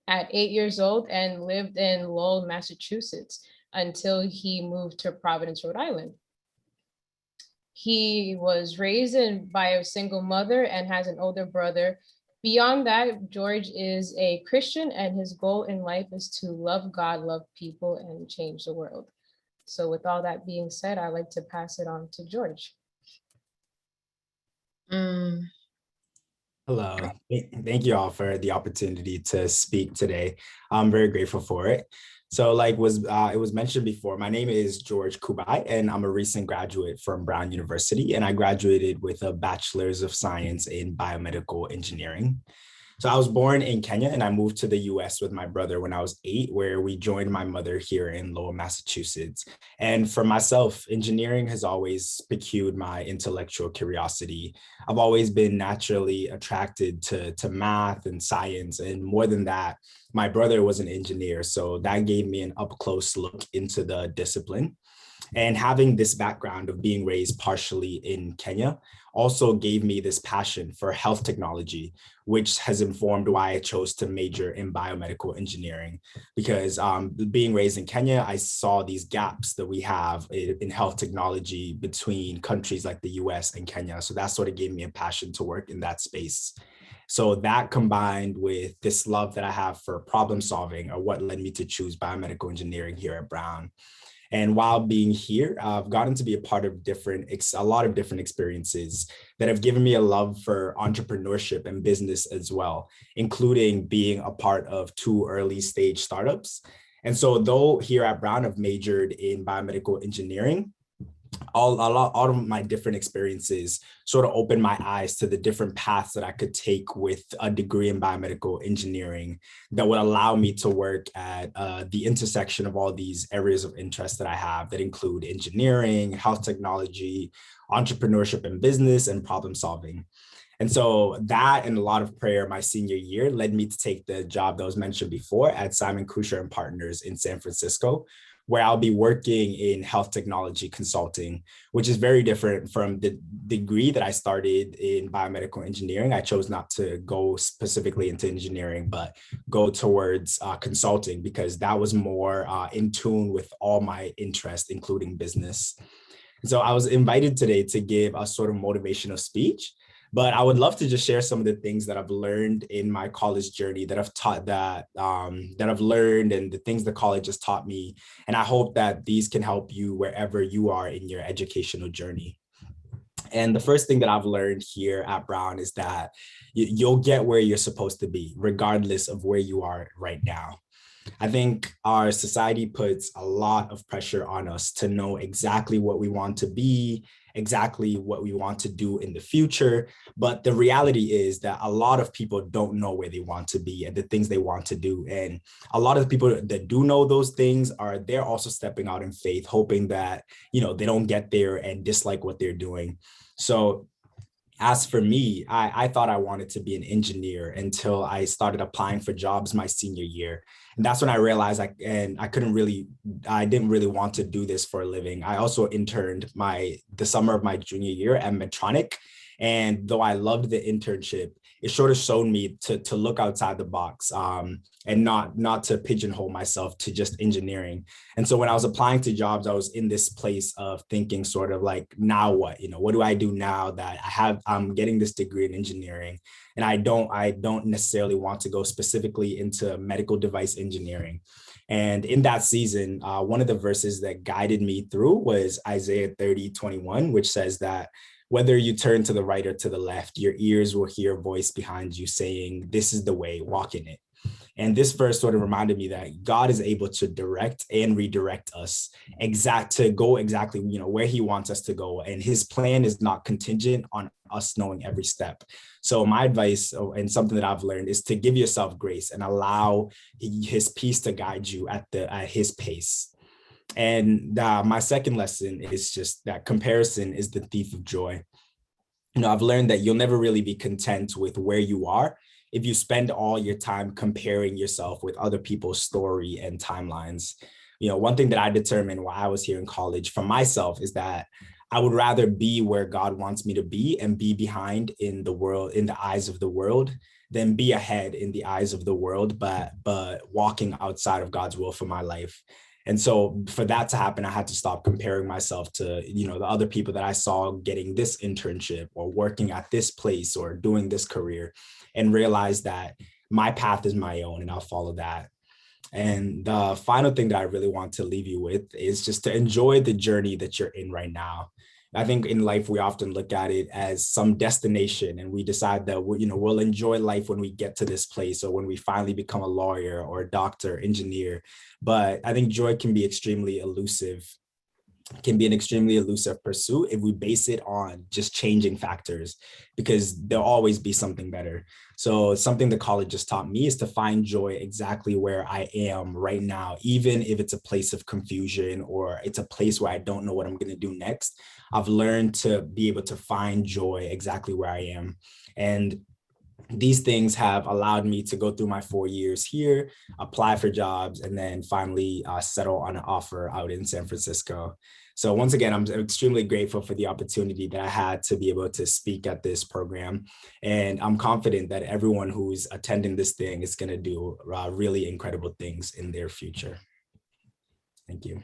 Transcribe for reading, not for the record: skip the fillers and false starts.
at 8 years old and lived in Lowell, Massachusetts until he moved to Providence, Rhode Island. He was raised by a single mother and has an older brother. Beyond that, George is a Christian, and his goal in life is to love God, love people, and change the world. So, with all that being said, I'd like to pass it on to George. Mm. Hello. Thank you all for the opportunity to speak today. I'm very grateful for it. So like it was mentioned before, my name is George Kubai, and I'm a recent graduate from Brown University, and I graduated with a Bachelor's of Science in Biomedical Engineering. So I was born in Kenya and I moved to the US with my brother when I was 8, where we joined my mother here in Lowell, Massachusetts. And for myself, engineering has always piqued my intellectual curiosity. I've always been naturally attracted to math and science. And more than that, my brother was an engineer. So that gave me an up close look into the discipline. And having this background of being raised partially in Kenya also gave me this passion for health technology, which has informed why I chose to major in biomedical engineering. Because being raised in Kenya, I saw these gaps that we have in health technology between countries like the US and Kenya. So that sort of gave me a passion to work in that space. So that combined with this love that I have for problem solving are what led me to choose biomedical engineering here at Brown. And while being here, I've gotten to be a part of a lot of different experiences that have given me a love for entrepreneurship and business as well, including being a part of 2 early stage startups. And so though here at Brown, I've majored in biomedical engineering, all of my different experiences sort of opened my eyes to the different paths that I could take with a degree in biomedical engineering that would allow me to work at the intersection of all these areas of interest that I have that include engineering, health technology, entrepreneurship and business, and problem solving. And so that and a lot of prayer my senior year led me to take the job that was mentioned before at Simon Kucher and Partners in San Francisco, where I'll be working in health technology consulting, which is very different from the degree that I started in biomedical engineering. I chose not to go specifically into engineering, but go towards consulting because that was more in tune with all my interests, including business. So I was invited today to give a sort of motivational speech, but I would love to just share some of the things that I've learned in my college journey that I've taught that I've learned and the things the college has taught me. And I hope that these can help you wherever you are in your educational journey. And the first thing that I've learned here at Brown is that you'll get where you're supposed to be, regardless of where you are right now. I think our society puts a lot of pressure on us to know exactly what we want to be, exactly what we want to do in the future. But the reality is that a lot of people don't know where they want to be and the things they want to do. And a lot of the people that do know those things they're also stepping out in faith, hoping that, they don't get there and dislike what they're doing. So as for me, I thought I wanted to be an engineer until I started applying for jobs my senior year. And that's when I realized I didn't really want to do this for a living. I also interned the summer of my junior year at Medtronic. And though I loved the internship, it sort of showed me to look outside the box and not to pigeonhole myself to just engineering. And so when I was applying to jobs, I was in this place of thinking sort of like, now what? What do I do now that I'm getting this degree in engineering? And I don't necessarily want to go specifically into medical device engineering. And in that season, one of the verses that guided me through was Isaiah 30:21, which says that whether you turn to the right or to the left, your ears will hear a voice behind you saying, "This is the way, walk in it." And this verse sort of reminded me that God is able to direct and redirect us to go exactly, where he wants us to go. And his plan is not contingent on us knowing every step. So my advice and something that I've learned is to give yourself grace and allow his peace to guide you at his pace. And my second lesson is just that comparison is the thief of joy. I've learned that you'll never really be content with where you are if you spend all your time comparing yourself with other people's story and timelines. One thing that I determined while I was here in college for myself is that I would rather be where God wants me to be and be behind in the world, in the eyes of the world, then be ahead in the eyes of the world, but walking outside of God's will for my life. And so for that to happen, I had to stop comparing myself to, the other people that I saw getting this internship or working at this place or doing this career, and realize that my path is my own and I'll follow that. And the final thing that I really want to leave you with is just to enjoy the journey that you're in right now. I think in life, we often look at it as some destination, and we decide that we'll enjoy life when we get to this place or when we finally become a lawyer or a doctor, engineer. But I think joy can be extremely elusive, can be an extremely elusive pursuit if we base it on just changing factors, because there'll always be something better. So something the college just taught me is to find joy exactly where I am right now, even if it's a place of confusion or it's a place where I don't know what I'm going to do next. I've learned to be able to find joy exactly where I am. And these things have allowed me to go through my 4 years here, apply for jobs, and then finally settle on an offer out in San Francisco. So once again, I'm extremely grateful for the opportunity that I had to be able to speak at this program. And I'm confident that everyone who's attending this thing is going to do really incredible things in their future. Thank you.